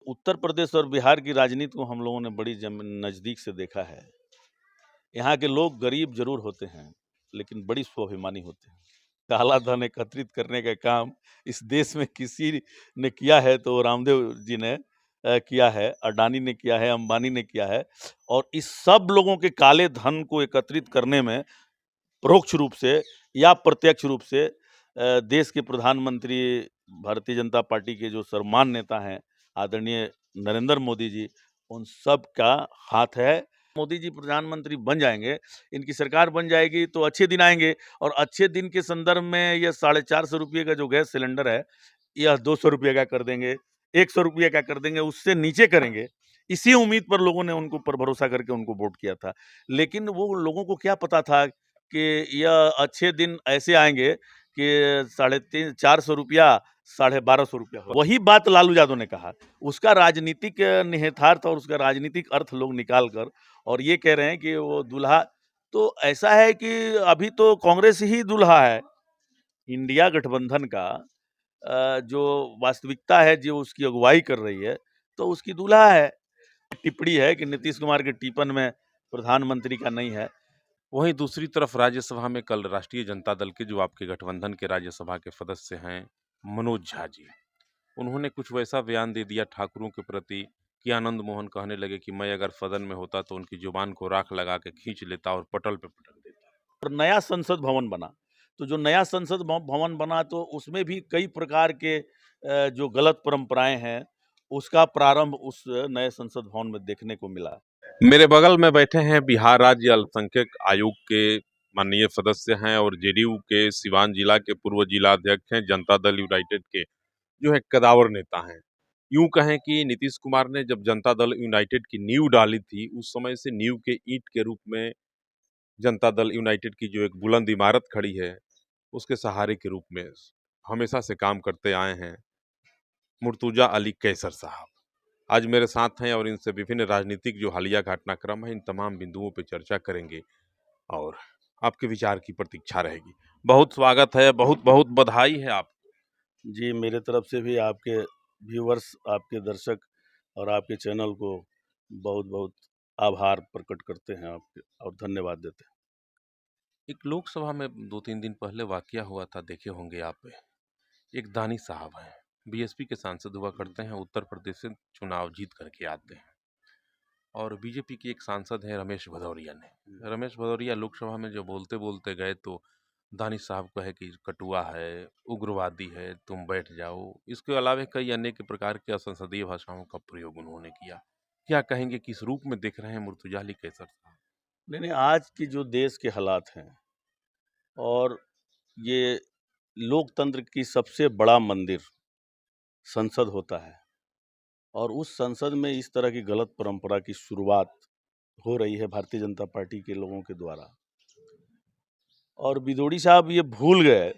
उत्तर प्रदेश और बिहार की राजनीति को हम लोगों ने बड़ी नज़दीक से देखा है। यहाँ के लोग गरीब ज़रूर होते हैं, लेकिन बड़ी स्वाभिमानी होते हैं। काला धन एकत्रित करने का काम इस देश में किसी ने किया है तो रामदेव जी ने किया है, अडानी ने किया है, अंबानी ने किया है और इस सब लोगों के काले धन को एकत्रित करने में परोक्ष रूप से या प्रत्यक्ष रूप से देश के प्रधानमंत्री भारतीय जनता पार्टी के जो सर्वमान्य नेता हैं, आदरणीय नरेंद्र मोदी जी, उन सब का हाथ है। मोदी जी प्रधानमंत्री बन जाएँगे, इनकी सरकार बन जाएगी तो अच्छे दिन आएँगे और अच्छे दिन के संदर्भ में ये ₹450 का जो गैस सिलेंडर है, यह ₹200 का कर देंगे, ₹100 का कर देंगे, उससे नीचे करेंगे। इसी उम्मीद पर लोगों ने उनको पर भरोसा करके उनको वोट किया था। लेकिन वो लोगों को क्या पता था कि यह अच्छे दिन ऐसे आएँगे कि ₹450 ₹1250 हो। वही बात लालू यादव ने कहा। उसका राजनीतिक निहितार्थ और उसका राजनीतिक अर्थ लोग निकाल कर और ये कह रहे हैं कि वो दूल्हा तो ऐसा है कि अभी तो कांग्रेस ही दूल्हा है। इंडिया गठबंधन का जो वास्तविकता है, जो उसकी अगुवाई कर रही है, तो उसकी दूल्हा है। टिप्पणी है कि नीतीश कुमार के टिप्पण में प्रधानमंत्री का नहीं है। वहीं दूसरी तरफ राज्यसभा में कल राष्ट्रीय जनता दल के जो आपके गठबंधन के राज्यसभा के सदस्य हैं मनोज झा जी, उन्होंने कुछ वैसा बयान दे दिया ठाकुरों के प्रति कि आनंद मोहन कहने लगे कि मैं अगर सदन में होता तो उनकी जुबान को राख लगा के खींच लेता और पटल पे पटक देता। और नया संसद भवन बना, तो जो नया संसद भवन बना तो उसमें भी कई प्रकार के जो गलत परंपराएं हैं, उसका प्रारंभ उस नए संसद भवन में देखने को मिला। मेरे बगल में बैठे हैं बिहार राज्य अल्पसंख्यक आयोग के माननीय सदस्य हैं और जेडीयू के सिवान जिला के पूर्व जिला अध्यक्ष हैं, जनता दल यूनाइटेड के जो है कदावर नेता हैं। यूं कहें कि नीतीश कुमार ने जब जनता दल यूनाइटेड की नींव डाली थी, उस समय से नींव के ईंट के रूप में जनता दल यूनाइटेड की जो एक बुलंद इमारत खड़ी है, उसके सहारे के रूप में हमेशा से काम करते आए हैं मुर्तुजा अली कैसर साहब। आज मेरे साथ हैं और इनसे विभिन्न राजनीतिक जो हालिया घटनाक्रम है, इन तमाम बिंदुओं पर चर्चा करेंगे और आपके विचार की प्रतीक्षा रहेगी। बहुत स्वागत है, बहुत बहुत बधाई है आप। जी, मेरे तरफ से भी आपके व्यूअर्स, आपके दर्शक और आपके चैनल को बहुत-बहुत आभार प्रकट करते हैं आपके और धन्यवाद देते हैं। एक लोकसभा में 2-3 दिन पहले वाकया हुआ था, देखे होंगे आप। एक दानी साहब हैं, बीएसपी के सांसद हुआ करते हैं, उत्तर प्रदेश से चुनाव जीत करके आते हैं और बीजेपी की एक सांसद हैं रमेश भदौरिया ने। रमेश भदौरिया लोकसभा में जो बोलते-बोलते गए तो दानिश साहब कहे कि कटुआ है, उग्रवादी है, तुम बैठ जाओ। इसके अलावा कई अनेक प्रकार के असंसदीय भाषाओं का प्रयोग उन्होंने किया। क्या कहेंगे, किस रूप में देख रहे हैं मुर्तुजा अली कैसर साहब? नहीं, आज की जो देश के हालात हैं और ये लोकतंत्र की सबसे बड़ा मंदिर संसद होता है और उस संसद में इस तरह की गलत परंपरा की शुरुआत हो रही है भारतीय जनता पार्टी के लोगों के द्वारा। और बिदोड़ी साहब ये भूल गए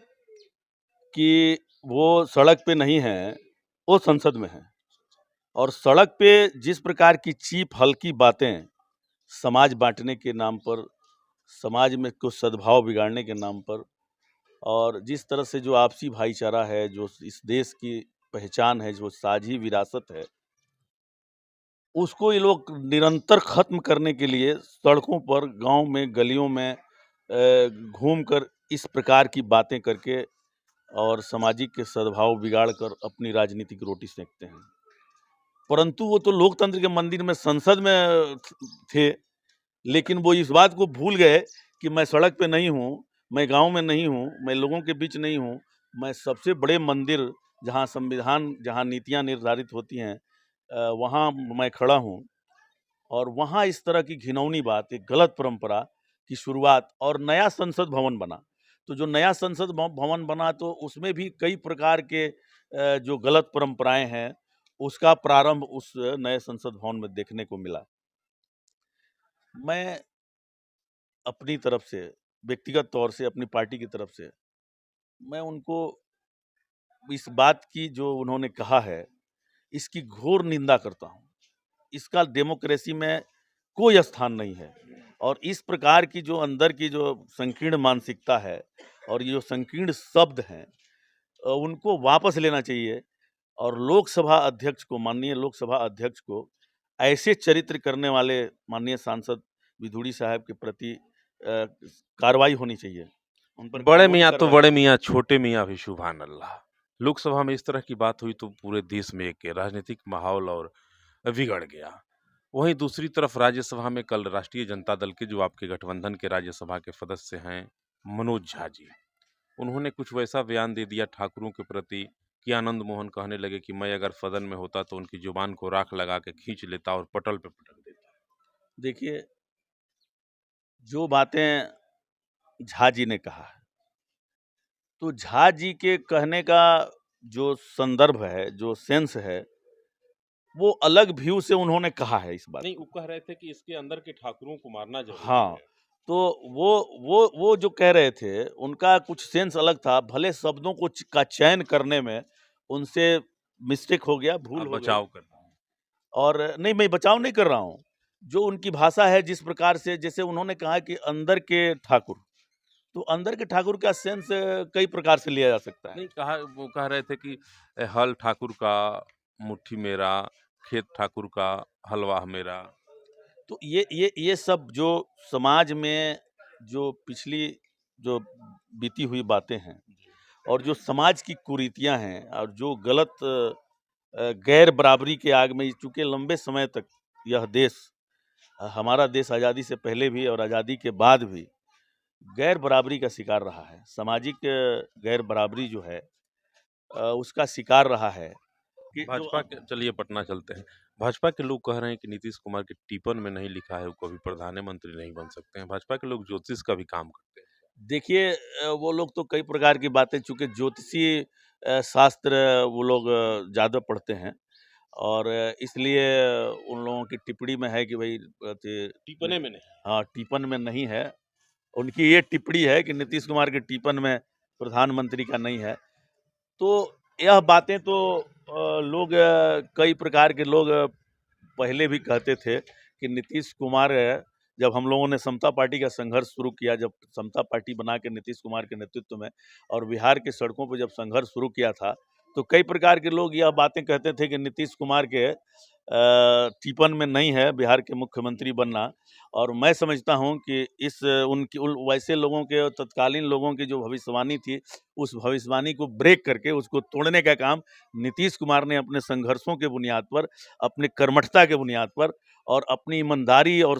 कि वो सड़क पे नहीं हैं, वो संसद में हैं और सड़क पे जिस प्रकार की चीप हल्की बातें समाज बांटने के नाम पर, समाज में कुछ सद्भाव बिगाड़ने के नाम पर और जिस तरह से जो आपसी भाईचारा है, जो इस देश की पहचान है, जो साझी विरासत है, उसको ये लोग निरंतर खत्म करने के लिए सड़कों पर, गाँव में, गलियों में घूमकर इस प्रकार की बातें करके और सामाजिक सद्भाव बिगाड़ कर अपनी राजनीतिक रोटी सेंकते हैं। परंतु वो तो लोकतंत्र के मंदिर में, संसद में थे, लेकिन वो इस बात को भूल गए कि मैं सड़क पे नहीं हूँ, मैं गाँव में नहीं हूँ, मैं लोगों के बीच नहीं हूँ, मैं सबसे बड़े मंदिर जहाँ संविधान, जहाँ नीतियाँ निर्धारित होती हैं वहाँ मैं खड़ा हूँ और वहाँ इस तरह की घिनौनी बात, एक गलत परंपरा की शुरुआत और नया संसद भवन बना। तो जो नया संसद भवन बना तो उसमें भी कई प्रकार के जो गलत परंपराएं हैं, उसका प्रारंभ उस नए संसद भवन में देखने को मिला। मैं अपनी तरफ से, व्यक्तिगत तौर से, अपनी पार्टी की तरफ से, मैं उनको इस बात की जो उन्होंने कहा है, इसकी घोर निंदा करता हूँ। इसका डेमोक्रेसी में कोई स्थान नहीं है और इस प्रकार की जो अंदर की जो संकीर्ण मानसिकता है और ये जो संकीर्ण शब्द हैं उनको वापस लेना चाहिए और लोकसभा अध्यक्ष को, माननीय लोकसभा अध्यक्ष को ऐसे चरित्र करने वाले माननीय सांसद विधुड़ी साहब के प्रति कार्रवाई होनी चाहिए। उन पर बड़े कानूनी मियाँ तो कार्रवाई बड़े होनी मियाँ, छोटे मियाँ भी सुभान अल्लाह। लोकसभा में इस तरह की बात हुई तो पूरे देश में एक राजनीतिक माहौल और बिगड़ गया। वहीं दूसरी तरफ राज्यसभा में कल राष्ट्रीय जनता दल के, जो आपके गठबंधन के राज्यसभा के सदस्य हैं, मनोज झा जी, उन्होंने कुछ वैसा बयान दे दिया ठाकुरों के प्रति कि आनंद मोहन कहने लगे कि मैं अगर सदन में होता तो उनकी जुबान को राख लगा के खींच लेता और पटल पे पटक देता। देखिए, जो बातें झा जी ने कहा है, तो झा जी के कहने का जो संदर्भ है, जो सेंस है, वो अलग व्यू से उन्होंने कहा है इस बात नहीं, को। वो कह रहे थे कि इसके अंदर के ठाकुरों को मारना जरूरी हाँ, है। तो वो जो कह रहे थे, उनका कुछ सेंस अलग था। भले शब्दों का चयन करने में उनसे मिस्टेक हो गया, भूल आप हो गई। बचाव कर रहे हैं। और नहीं, मैं बचाव नहीं कर रहा हूँ। जो उनकी भाषा है, जिस प्रकार से, जैसे उन्होंने कहा कि अंदर के ठाकुर, तो अंदर के ठाकुर का सेंस कई प्रकार से लिया जा सकता है। नहीं कहा, वो कह रहे थे कि हल ठाकुर का मुट्ठी मेरा, खेत ठाकुर का हलवा मेरा। तो ये सब जो समाज में जो पिछली जो बीती हुई बातें हैं, और जो समाज की कुरीतियां हैं, और जो गलत गैर बराबरी के आग में, चूंकि लंबे समय तक यह देश, हमारा देश आज़ादी से पहले भी और आज़ादी के बाद भी गैर बराबरी का शिकार रहा है। सामाजिक गैर बराबरी जो है, उसका शिकार रहा है कि जो भाजपा के, चलिए पटना चलते हैं। भाजपा के लोग कह रहे हैं कि नीतीश कुमार के टिप्पण में नहीं लिखा है वो कभी प्रधानमंत्री नहीं बन सकते हैं। भाजपा के लोग ज्योतिष का भी काम करते हैं। देखिए, वो लोग तो कई प्रकार की बातें, चूंकि ज्योतिषी शास्त्र वो लोग ज़्यादा पढ़ते हैं, और इसलिए उन लोगों की टिप्पणी में है कि भाई टिप्पणी में नहीं। हाँ, टिप्पण में नहीं है। उनकी ये टिप्पणी है कि नीतीश कुमार के टिप्पण में प्रधानमंत्री का नहीं है। तो यह बातें तो लोग, कई प्रकार के लोग पहले भी कहते थे कि नीतीश कुमार, जब हम लोगों ने समता पार्टी का संघर्ष शुरू किया, जब समता पार्टी बना के नीतीश कुमार के नेतृत्व में और बिहार के सड़कों पर जब संघर्ष शुरू किया था, तो कई प्रकार के लोग यह बातें कहते थे कि नीतीश कुमार के टिप्पण में नहीं है बिहार के मुख्यमंत्री बनना। और मैं समझता हूं कि इस उनकी वैसे लोगों के, तत्कालीन लोगों की जो भविष्यवाणी थी, उस भविष्यवाणी को ब्रेक करके उसको तोड़ने का काम नीतीश कुमार ने अपने संघर्षों के बुनियाद पर, अपने कर्मठता के बुनियाद पर, और अपनी ईमानदारी और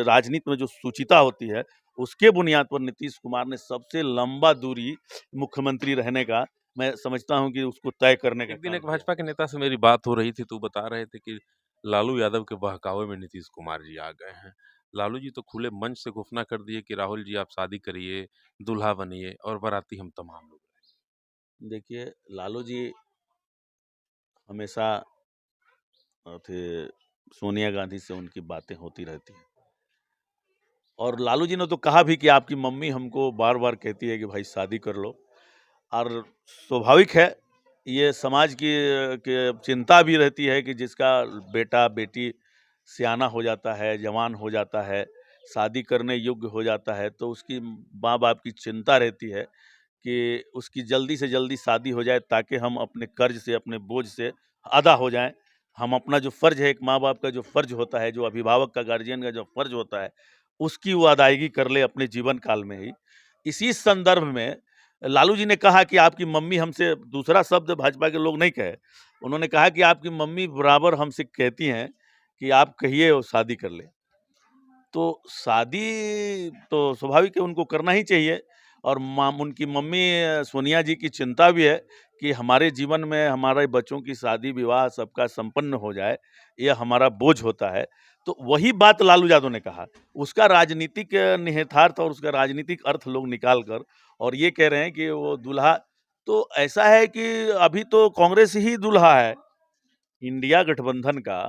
राजनीति में जो शुचिता होती है, उसके बुनियाद पर नीतीश कुमार ने सबसे लंबा दूरी मुख्यमंत्री रहने का, मैं समझता हूं कि उसको तय करने का एक दिन काम एक किया। भाजपा के नेता से मेरी बात हो रही थी तो बता रहे थे कि लालू यादव के बहकावे में नीतीश कुमार जी आ गए हैं। लालू जी तो खुले मंच से घोषणा कर दिए कि राहुल जी आप शादी करिए, दूल्हा बनिए और बाराती हम तमाम लोग रहेंगे। देखिए, लालू जी हमेशा सोनिया गांधी से उनकी बातें होती रहती हैं, और लालू जी ने तो कहा भी कि आपकी मम्मी हमको बार बार कहती है कि भाई शादी कर लो। और स्वाभाविक है, ये समाज की चिंता भी रहती है कि जिसका बेटा बेटी सियाना हो जाता है, जवान हो जाता है, शादी करने योग्य हो जाता है, तो उसकी माँ बाप की चिंता रहती है कि उसकी जल्दी से जल्दी शादी हो जाए, ताकि हम अपने कर्ज से, अपने बोझ से आदा हो जाएं। हम अपना जो फ़र्ज़ है, एक माँ बाप का जो फ़र्ज़ होता है, जो अभिभावक का, गार्जियन का जो फ़र्ज़ होता है, उसकी वो अदायगी कर ले अपने जीवन काल में ही। इसी संदर्भ में लालू जी ने कहा कि आपकी मम्मी हमसे, दूसरा शब्द भाजपा के लोग नहीं कहे, उन्होंने कहा कि आपकी मम्मी बराबर हमसे कहती हैं कि आप कहिए और शादी कर ले। तो शादी तो स्वाभाविक है, उनको करना ही चाहिए। और उनकी मम्मी सोनिया जी की चिंता भी है कि हमारे जीवन में हमारे बच्चों की शादी विवाह सबका संपन्न हो जाए, यह हमारा बोझ होता है। तो वही बात लालू यादव ने कहा, उसका राजनीतिक निहितार्थ और उसका राजनीतिक अर्थ लोग निकाल कर और ये कह रहे हैं कि वो दूल्हा, तो ऐसा है कि अभी तो कांग्रेस ही दूल्हा है, इंडिया गठबंधन का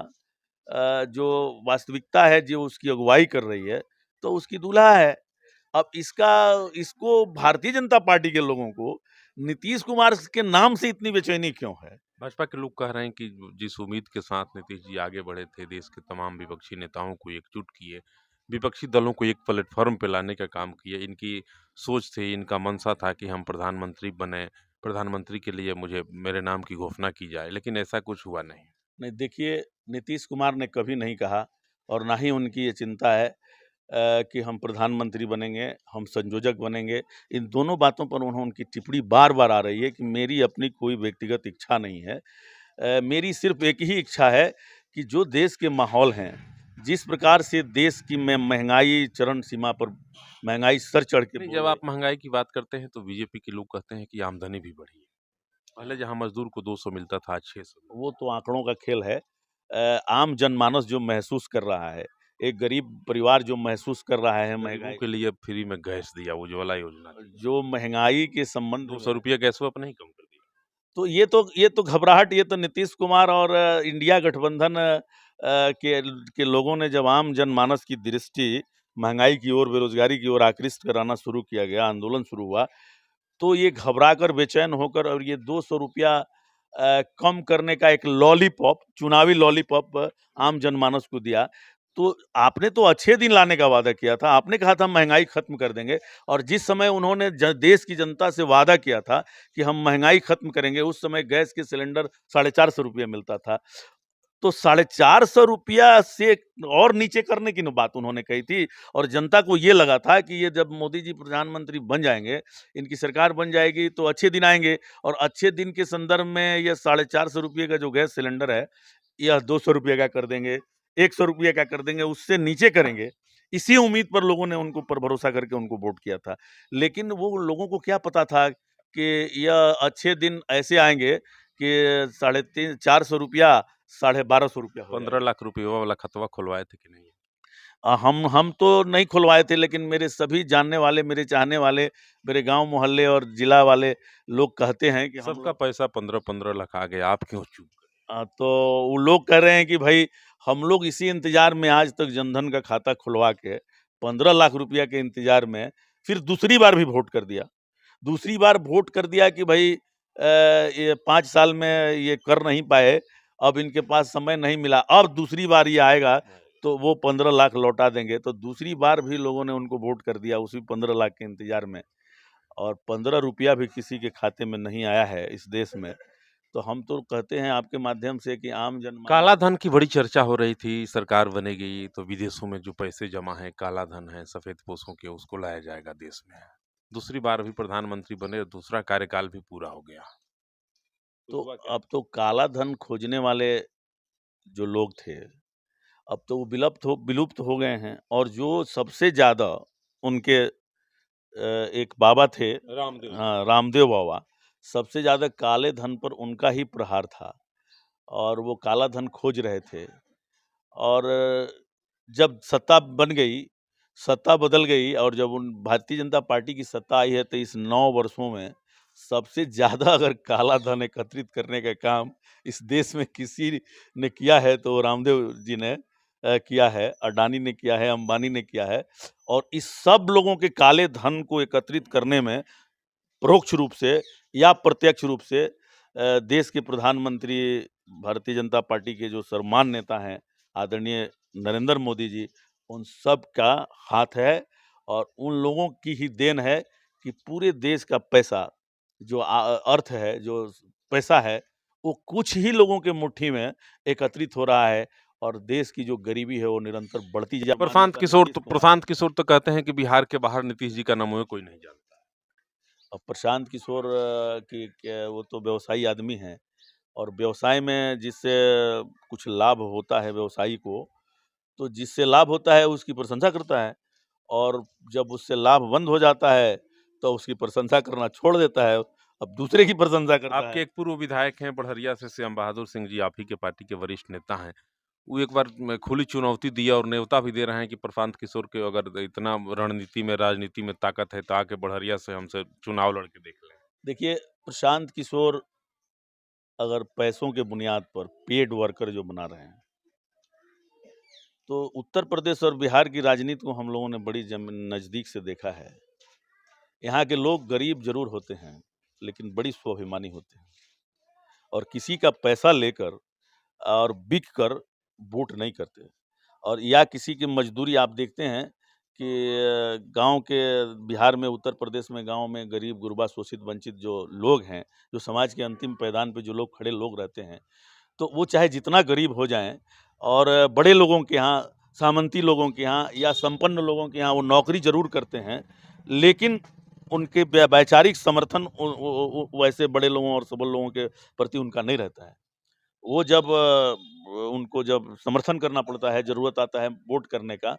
जो वास्तविकता है, जो उसकी अगुवाई कर रही है, तो उसकी दूल्हा है। अब इसको भारतीय जनता पार्टी के लोगों को नीतीश कुमार के नाम से इतनी बेचैनी क्यों है? भाजपा के लोग कह रहे हैं कि जिस उम्मीद के साथ नीतीश जी आगे बढ़े थे, देश के तमाम विपक्षी नेताओं को एकजुट किए, विपक्षी दलों को एक प्लेटफॉर्म पे लाने का काम किया। इनकी सोच थी, इनका मंशा था कि हम प्रधानमंत्री बने, प्रधानमंत्री के लिए मुझे मेरे नाम की घोषणा की जाए, लेकिन ऐसा कुछ हुआ नहीं। नहीं, देखिए, नीतीश कुमार ने कभी नहीं कहा और ना ही उनकी ये चिंता है कि हम प्रधानमंत्री बनेंगे, हम संयोजक बनेंगे। इन दोनों बातों पर उनकी टिप्पणी बार-बार आ रही है कि मेरी अपनी कोई व्यक्तिगत इच्छा नहीं है। मेरी सिर्फ़ एक ही इच्छा है कि जो देश के माहौल हैं, जिस प्रकार से देश की में महँगाई चरम सीमा पर महँगाई सर चढ़ के नहीं, बोल जब रही। आप महँगाई की बात करते हैं तो बीजेपी के लोग कहते हैं कि आमदनी भी बढ़ी है। पहले जहाँ मज़दूर को 200 मिलता था, आज 600 मिलता वो तो आंकड़ों का खेल है। आम जनमानस जो महसूस कर रहा है, एक गरीब परिवार जो महसूस कर रहा है है। गरीबों महँगाई, के लिए फ्री में गैस दिया, उज्ज्वला योजना दी। जो महँगाई के संबंध में, ₹200 गैसों पे नहीं कम कर दिया। तो ये तो घबराहट, ये तो नीतीश कुमार और इंडिया गठबंधन के लोगों ने जब आम जनमानस की दृष्टि महँगाई की ओर, बेरोज़गारी की ओर आकृष्ट कराना शुरू किया गया, आंदोलन शुरू हुआ, तो ये घबराकर, बेचैन होकर और ये ₹200 कम करने का एक लॉलीपॉप, चुनावी लॉलीपॉप आम जनमानस को दिया। तो आपने तो अच्छे दिन लाने का वादा किया था, आपने कहा था महँगाई खत्म कर देंगे, और जिस समय उन्होंने देश की जनता से वादा किया था कि हम महँगाई खत्म करेंगे, उस समय गैस के सिलेंडर ₹450 मिलता था। तो ₹450 से और नीचे करने की बात उन्होंने कही थी, और जनता को ये लगा था कि ये जब मोदी जी प्रधानमंत्री बन जाएंगे, इनकी सरकार बन जाएगी, तो अच्छे दिन आएंगे, और अच्छे दिन के संदर्भ में ये ₹450 का जो गैस सिलेंडर है, यह ₹200 का कर देंगे, ₹100 का कर देंगे, उससे नीचे करेंगे। इसी उम्मीद पर लोगों ने उनको पर भरोसा करके उनको वोट किया था। लेकिन वो लोगों को क्या पता था कि यह अच्छे दिन ऐसे आएंगे कि साढ़े तीन ₹400 ₹1250 हो 15 जाएगा। लाख रुपए वाला खतवा खुलवाए थे कि नहीं? हम तो नहीं खुलवाए थे, लेकिन मेरे सभी जानने वाले, मेरे चाहने वाले, मेरे गाँव मोहल्ले और जिला वाले लोग कहते हैं कि हम सबका लोग, पैसा 15-15 लाख आ गया, आप क्यों चूक गए? तो वो लोग कह रहे हैं कि भाई, हम लोग इसी इंतजार में आज तक जनधन का खाता खुलवा के ₹15 लाख के इंतजार में फिर दूसरी बार भी वोट कर दिया। दूसरी बार वोट कर दिया कि भाई, ये 5 साल में ये कर नहीं पाए, अब इनके पास समय नहीं मिला, अब दूसरी बार ये आएगा तो वो 15 लाख लौटा देंगे। तो दूसरी बार भी लोगों ने उनको वोट कर दिया उसी 15 लाख के इंतजार में, और ₹15 भी किसी के खाते में नहीं आया है इस देश में। तो हम तो कहते हैं आपके माध्यम से कि आम जनमानस, काला धन की बड़ी चर्चा हो रही थी, सरकार बनेगी तो विदेशों में जो पैसे जमा हैं, काला धन है, सफेदपोशों के, उसको लाया जाएगा देश में। दूसरी बार भी प्रधानमंत्री बने, दूसरा कार्यकाल भी पूरा हो गया। कुछ तो हुआ क्या? अब तो काला धन खोजने वाले जो लोग थे, अब तो वो विलुप्त हो गए हैं, और जो सबसे ज़्यादा उनके एक बाबा थे, रामदेव जी। हाँ, रामदेव बाबा, सबसे ज़्यादा काले धन पर उनका ही प्रहार था, और वो काला धन खोज रहे थे। और जब सत्ता बन गई, सत्ता बदल गई, और जब उन भारतीय जनता पार्टी की सत्ता आई है, तो इस 9 वर्षों में सबसे ज़्यादा अगर काला धन एकत्रित करने का काम इस देश में किसी ने किया है, तो वो रामदेव जी ने किया है, अडानी ने किया है, अंबानी ने किया है। और इस सब लोगों के काले धन को एकत्रित करने में परोक्ष रूप से या प्रत्यक्ष रूप से देश के प्रधानमंत्री, भारतीय जनता पार्टी के जो सर्वमान्य नेता हैं, आदरणीय नरेंद्र मोदी जी, उन सब का हाथ है, और उन लोगों की ही देन है कि पूरे देश का पैसा, जो अर्थ है, जो पैसा है, वो कुछ ही लोगों के मुट्ठी में एकत्रित हो रहा है, और देश की जो गरीबी है वो निरंतर बढ़ती जा, मान्यता नीतीश कुमार। प्रशांत किशोर तो कहते हैं कि बिहार के बाहर नीतीश जी का नाम है कोई नहीं जानता। और प्रशांत किशोर वो तो व्यवसायी आदमी हैं, और व्यवसाय में जिससे कुछ लाभ होता है व्यवसायी को, तो जिससे लाभ होता है उसकी प्रशंसा करता है, और जब उससे लाभ बंद हो जाता है तो उसकी प्रशंसा करना छोड़ देता है, अब दूसरे की प्रशंसा करता आपके है। एक पूर्व विधायक हैं बड़हरिया से श्याम बहादुर सिंह जी, आप ही के पार्टी के वरिष्ठ नेता हैं। वो एक बार खुली चुनौती दिया और न्योता भी दे रहे हैं कि प्रशांत किशोर के अगर इतना रणनीति में, राजनीति में ताकत है तो आके बड़हरिया से हमसे चुनाव लड़ के देख लें। देखिए, प्रशांत किशोर अगर पैसों के बुनियाद पर पेड वर्कर जो बना रहे हैं, तो उत्तर प्रदेश और बिहार की राजनीति को हम लोगों ने बड़ी नज़दीक से देखा है। यहाँ के लोग गरीब जरूर होते हैं, लेकिन बड़ी स्वाभिमानी होते हैं, और किसी का पैसा लेकर और बिक कर वोट नहीं करते। और या किसी की मजदूरी आप देखते हैं कि गांव के बिहार में, उत्तर प्रदेश में गांव में गरीब गुरबा शोषित वंचित जो लोग हैं, जो समाज के अंतिम पायदान पे जो लोग खड़े लोग रहते हैं, तो वो चाहे जितना गरीब हो जाएं और बड़े लोगों के यहाँ, सामंती लोगों के यहाँ या संपन्न लोगों के यहाँ वो नौकरी जरूर करते हैं, लेकिन उनके वैचारिक समर्थन वैसे बड़े लोगों और सबल लोगों के प्रति उनका नहीं रहता है। वो जब उनको जब समर्थन करना पड़ता है, जरूरत आता है वोट करने का,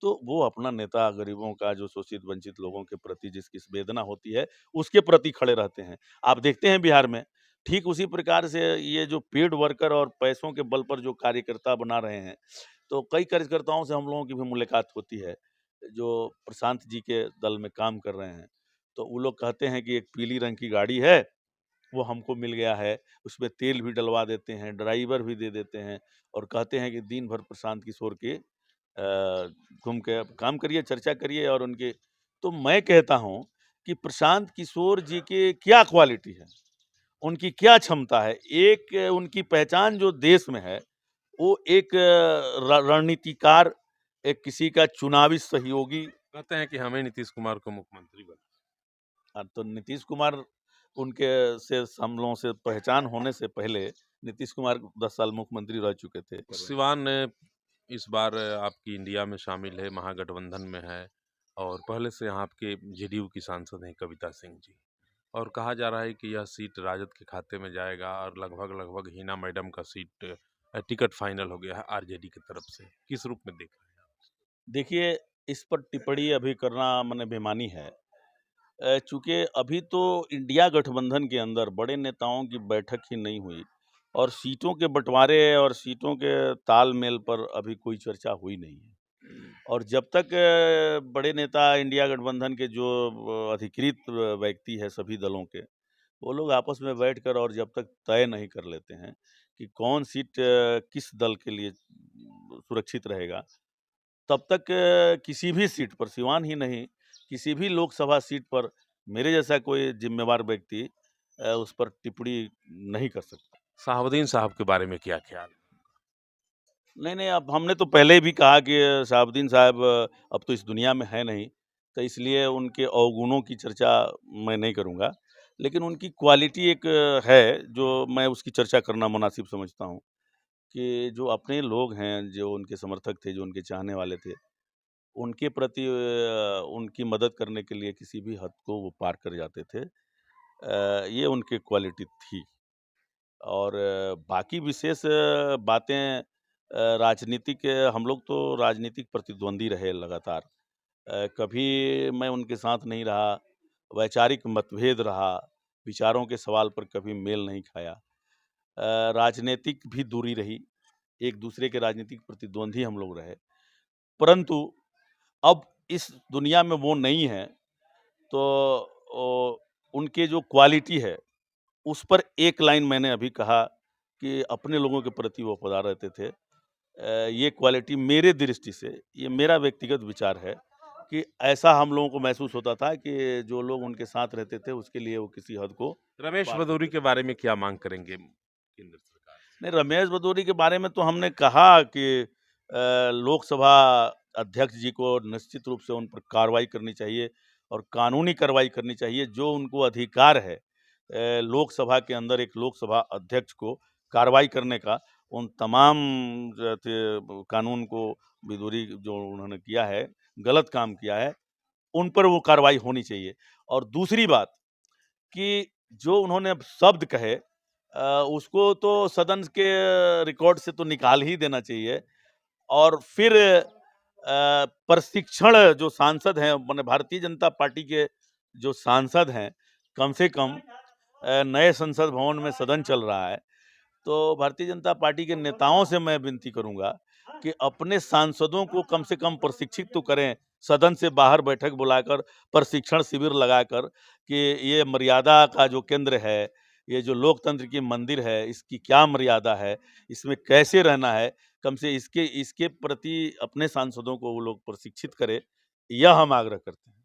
तो वो अपना नेता गरीबों का, जो शोषित वंचित लोगों के प्रति जिसकी वेदना होती है, उसके प्रति खड़े रहते हैं। आप देखते हैं बिहार में ठीक उसी प्रकार से ये जो पेड वर्कर और पैसों के बल पर जो कार्यकर्ता बना रहे हैं, तो कई कार्यकर्ताओं से हम लोगों की भी मुलाकात होती है, जो प्रशांत जी के दल में काम कर रहे हैं। तो वो लोग कहते हैं कि एक पीली रंग की गाड़ी है, वो हमको मिल गया है, उसमें तेल भी डलवा देते हैं, ड्राइवर भी दे देते हैं और कहते हैं कि दिन भर प्रशांत किशोर के घूम के काम करिए, चर्चा करिए और उनके। तो मैं कहता हूँ कि प्रशांत किशोर जी की क्या क्वालिटी है, उनकी क्या क्षमता है। एक उनकी पहचान जो देश में है, वो एक रणनीतिकार, एक किसी का चुनावी सहयोगी। कहते हैं कि हमें नीतीश कुमार को मुख्यमंत्री बना। तो नीतीश कुमार, उनके से हम लोगों से पहचान होने से पहले नीतीश कुमार 10 साल मुख्यमंत्री रह चुके थे। सिवान इस बार आपकी इंडिया में शामिल है, महागठबंधन में है और पहले से यहाँ आपके जेडीयू की सांसद हैं कविता सिंह जी, और कहा जा रहा है कि यह सीट राजद के खाते में जाएगा और लगभग हिना मैडम का सीट टिकट फाइनल हो गया है आरजेडी की तरफ से। किस रूप में देख रहे हैं आप? देखिए, इस पर टिप्पणी अभी करना मन बेमानी है, चूँकि अभी तो इंडिया गठबंधन के अंदर बड़े नेताओं की बैठक ही नहीं हुई और सीटों के बंटवारे और सीटों के तालमेल पर अभी कोई चर्चा हुई नहीं है। और जब तक बड़े नेता इंडिया गठबंधन के जो अधिकृत व्यक्ति है सभी दलों के, वो लोग आपस में बैठकर और जब तक तय नहीं कर लेते हैं कि कौन सीट किस दल के लिए सुरक्षित रहेगा, तब तक किसी भी सीट पर, सिवान ही नहीं, किसी भी लोकसभा सीट पर मेरे जैसा कोई जिम्मेवार व्यक्ति उस पर टिप्पणी नहीं कर सकता। शहाबुद्दीन साहब के बारे में क्या ख्याल? नहीं, अब हमने तो पहले भी कहा कि शहाबुद्दीन साहब अब तो इस दुनिया में है नहीं, तो इसलिए उनके अवगुणों की चर्चा मैं नहीं करूँगा। लेकिन उनकी क्वालिटी एक है, जो मैं उसकी चर्चा करना मुनासिब समझता हूँ, कि जो अपने लोग हैं, जो उनके समर्थक थे, जो उनके चाहने वाले थे, उनके प्रति उनकी मदद करने के लिए किसी भी हद को वो पार कर जाते थे। ये उनकी क्वालिटी थी। और बाकी विशेष बातें, राजनीतिक, हम लोग तो राजनीतिक प्रतिद्वंदी रहे लगातार। कभी मैं उनके साथ नहीं रहा, वैचारिक मतभेद रहा, विचारों के सवाल पर कभी मेल नहीं खाया। राजनीतिक भी दूरी रही, एक दूसरे के राजनीतिक प्रतिद्वंदी हम लोग रहे। परंतु अब इस दुनिया में वो नहीं है, तो उनके जो क्वालिटी है, उस पर एक लाइन मैंने अभी कहा कि अपने लोगों के प्रति वो वफादार रहते थे। ये क्वालिटी मेरे दृष्टि से, ये मेरा व्यक्तिगत विचार है कि ऐसा हम लोगों को महसूस होता था कि जो लोग उनके साथ रहते थे, उसके लिए वो किसी हद को रमेश पार भदौरी करते के थे। बारे में क्या मांग करेंगे केंद्र सरकार से? नहीं, रमेश भदौरी के बारे में तो हमने कहा कि लोकसभा अध्यक्ष जी को निश्चित रूप से उन पर कार्रवाई करनी चाहिए और कानूनी कार्रवाई करनी चाहिए। जो उनको अधिकार है लोकसभा के अंदर एक लोकसभा अध्यक्ष को कार्रवाई करने का, उन तमाम जो थे कानून को भदौरी जो उन्होंने किया है, गलत काम किया है, उन पर वो कार्रवाई होनी चाहिए। और दूसरी बात कि जो उन्होंने शब्द कहे, उसको तो सदन के रिकॉर्ड से तो निकाल ही देना चाहिए। और फिर प्रशिक्षण, जो सांसद हैं, माने भारतीय जनता पार्टी के जो सांसद हैं, कम से कम नए संसद भवन में सदन चल रहा है, तो भारतीय जनता पार्टी के नेताओं से मैं विनती करूंगा कि अपने सांसदों को कम से कम प्रशिक्षित तो करें, सदन से बाहर बैठक बुलाकर प्रशिक्षण शिविर लगाकर कि ये मर्यादा का जो केंद्र है, ये जो लोकतंत्र की मंदिर है, इसकी क्या मर्यादा है, इसमें कैसे रहना है, कम से इसके इसके प्रति अपने सांसदों को वो लोग प्रशिक्षित करें, यह हम आग्रह करते हैं।